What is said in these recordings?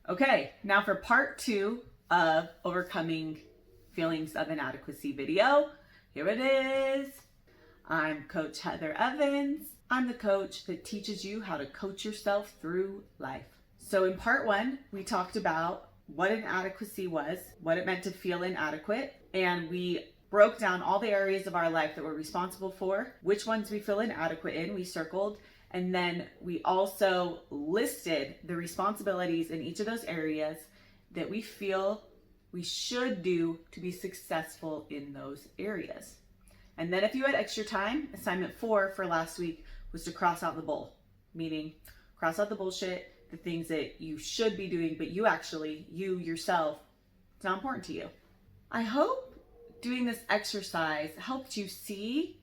Okay, now for part 2 of overcoming feelings of inadequacy video. Here it is. I'm Coach Heather Evans. I'm the coach that teaches you how to coach yourself through life. So in part 1, we talked about what inadequacy was, what it meant to feel inadequate, and we broke down all the areas of our life that we're responsible for, which ones we feel inadequate in, we circled, and then we also listed the responsibilities in each of those areas that we feel we should do to be successful in those areas. And then if you had extra time, assignment 4 for last week was to cross out the bull, meaning cross out the bullshit, the things that you should be doing, but you yourself, it's not important to you. I hope doing this exercise helped you see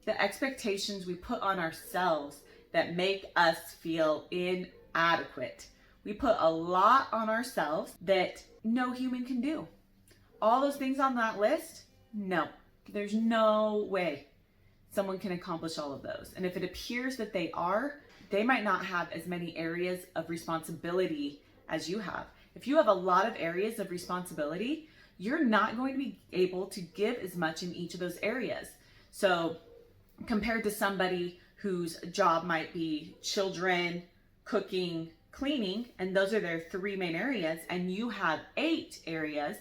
the expectations we put on ourselves that make us feel inadequate. We put a lot on ourselves that no human can do. All those things on that list, no, there's no way someone can accomplish all of those. And if it appears that they are, they might not have as many areas of responsibility as you have. If you have a lot of areas of responsibility, you're not going to be able to give as much in each of those areas. So compared to somebody whose job might be children, cooking, cleaning, and those are their 3 main areas, and you have 8 areas,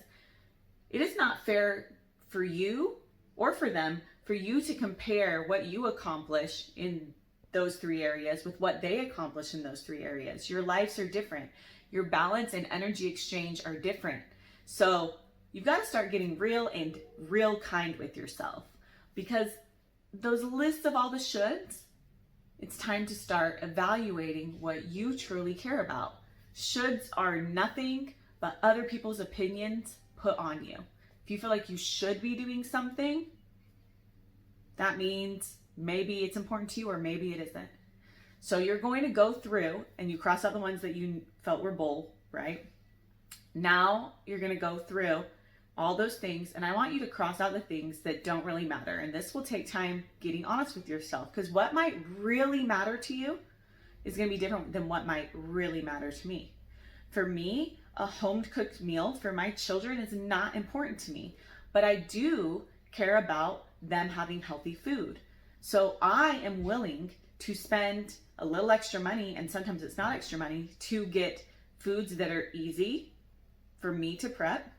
it is not fair for you or for them for you to compare what you accomplish in those 3 areas with what they accomplish in those 3 areas. Your lives are different. Your balance and energy exchange are different. So you've got to start getting real and real kind with yourself, because those lists of all the shoulds, it's time to start evaluating what you truly care about. Shoulds are nothing but other people's opinions put on you. If you feel like you should be doing something, that means maybe it's important to you or maybe it isn't. So you're going to go through and you cross out the ones that you felt were bull, right? Now you're going to go through all those things, and I want you to cross out the things that don't really matter. And this will take time getting honest with yourself, because what might really matter to you is going to be different than what might really matter to me. For me, a home-cooked meal for my children is not important to me, but I do care about them having healthy food. So I am willing to spend a little extra money, and sometimes it's not extra money, to get foods that are easy for me to prep,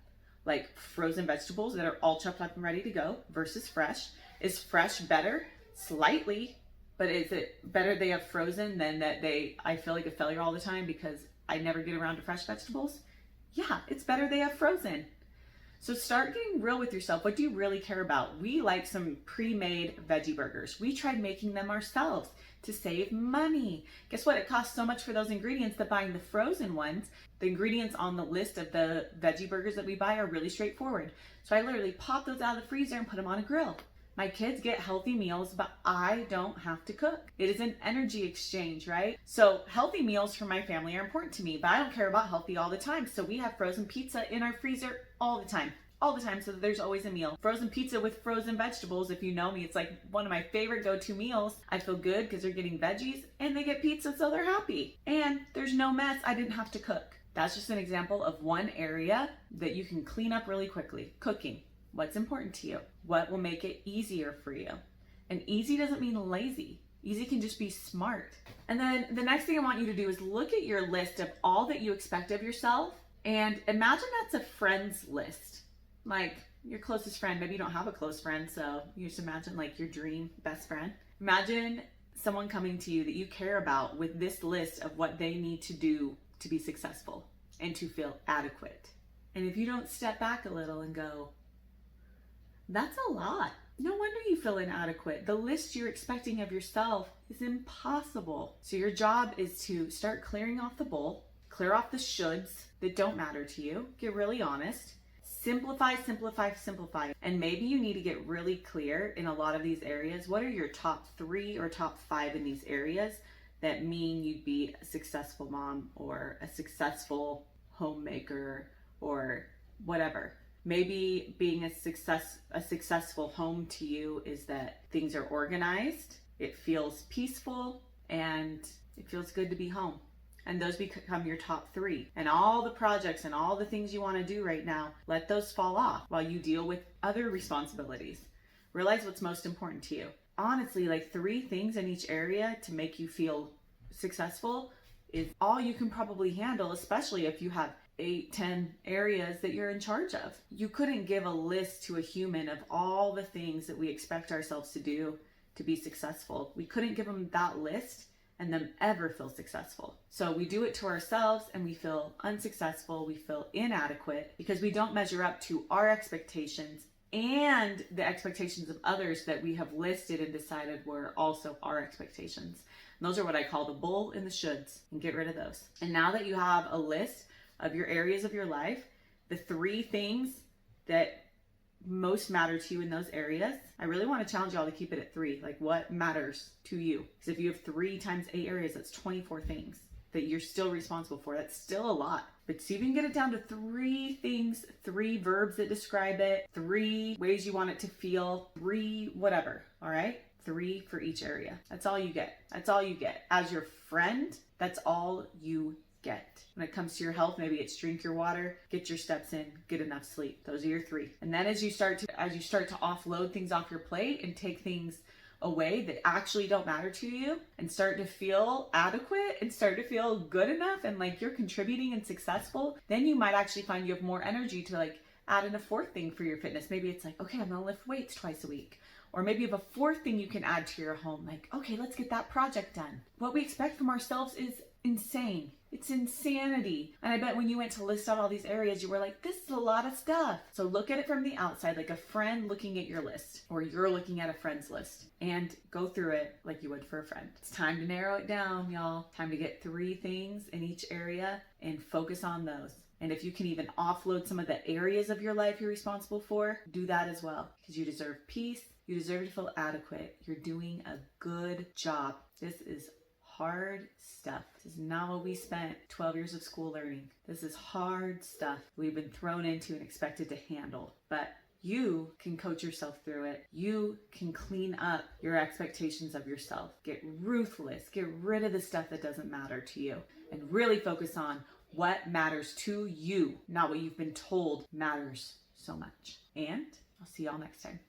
like frozen vegetables that are all chopped up and ready to go versus fresh. Is fresh better? Slightly, but is it better they have frozen than that I feel like a failure all the time because I never get around to fresh vegetables? Yeah, it's better they have frozen. So start getting real with yourself. What do you really care about? We like some pre-made veggie burgers. We tried making them ourselves to save money. Guess what? It costs so much for those ingredients that buying the frozen ones. The ingredients on the list of the veggie burgers that we buy are really straightforward. So I literally pop those out of the freezer and put them on a grill. My kids get healthy meals, but I don't have to cook. It is an energy exchange, right? So healthy meals for my family are important to me, but I don't care about healthy all the time. So we have frozen pizza in our freezer all the time, so that there's always a meal. Frozen pizza with frozen vegetables, if you know me, it's like one of my favorite go-to meals. I feel good because they're getting veggies and they get pizza, so they're happy. And there's no mess, I didn't have to cook. That's just an example of one area that you can clean up really quickly. Cooking. What's important to you? What will make it easier for you? And easy doesn't mean lazy. Easy can just be smart. And then the next thing I want you to do is look at your list of all that you expect of yourself, and imagine that's a friends list. Like your closest friend. Maybe you don't have a close friend, so you just imagine like your dream best friend. Imagine someone coming to you that you care about with this list of what they need to do to be successful and to feel adequate. And if you don't step back a little and go, that's a lot. No wonder you feel inadequate. The list you're expecting of yourself is impossible. So your job is to start clearing off the bull, clear off the shoulds that don't matter to you, get really honest, simplify, simplify, simplify. And maybe you need to get really clear in a lot of these areas. What are your top 3 or top 5 in these areas that mean you'd be a successful mom or a successful homemaker or whatever? Maybe being a successful home to you is that things are organized, it feels peaceful, and it feels good to be home. and those become your top 3. And all the projects and all the things you want to do right now, let those fall off while you deal with other responsibilities. Realize what's most important to you. Honestly, like 3 things in each area to make you feel successful is all you can probably handle, especially if you have 8, 10 areas that you're in charge of. You couldn't give a list to a human of all the things that we expect ourselves to do to be successful. We couldn't give them that list and them ever feel successful. So we do it to ourselves and we feel unsuccessful, we feel inadequate because we don't measure up to our expectations and the expectations of others that we have listed and decided were also our expectations. And those are what I call the bull and the shoulds, and get rid of those. And now that you have a list of your areas of your life, the 3 things that most matter to you in those areas, I really want to challenge y'all to keep it at 3. Like, what matters to you? Because if you have 3 times 8 areas, that's 24 things that you're still responsible for. That's still a lot. But see if you can get it down to 3 things, 3 verbs that describe it, 3 ways you want it to feel, 3 whatever, all right? 3 for each area. That's all you get. That's all you get. As your friend, that's all you get. When it comes to your health, maybe it's drink your water, get your steps in, get enough sleep. Those are your 3. And then as you start to offload things off your plate and take things away that actually don't matter to you and start to feel adequate and start to feel good enough and like you're contributing and successful, then you might actually find you have more energy to like add in a 4th thing for your fitness. Maybe it's like, okay, I'm gonna lift weights twice a week. Or maybe you have a 4th thing you can add to your home. Like, okay, let's get that project done. What we expect from ourselves is insane. It's insanity. And I bet when you went to list out all these areas, you were like, this is a lot of stuff. So look at it from the outside, like a friend looking at your list, or you're looking at a friend's list, and go through it like you would for a friend. It's time to narrow it down, y'all. Time to get 3 things in each area and focus on those. And if you can even offload some of the areas of your life you're responsible for, do that as well. Because you deserve peace. You deserve to feel adequate. You're doing a good job. This is hard stuff. This is not what we spent 12 years of school learning. This is hard stuff we've been thrown into and expected to handle. But you can coach yourself through it. You can clean up your expectations of yourself. Get ruthless. Get rid of the stuff that doesn't matter to you. And really focus on what matters to you, not what you've been told matters so much. And I'll see y'all next time.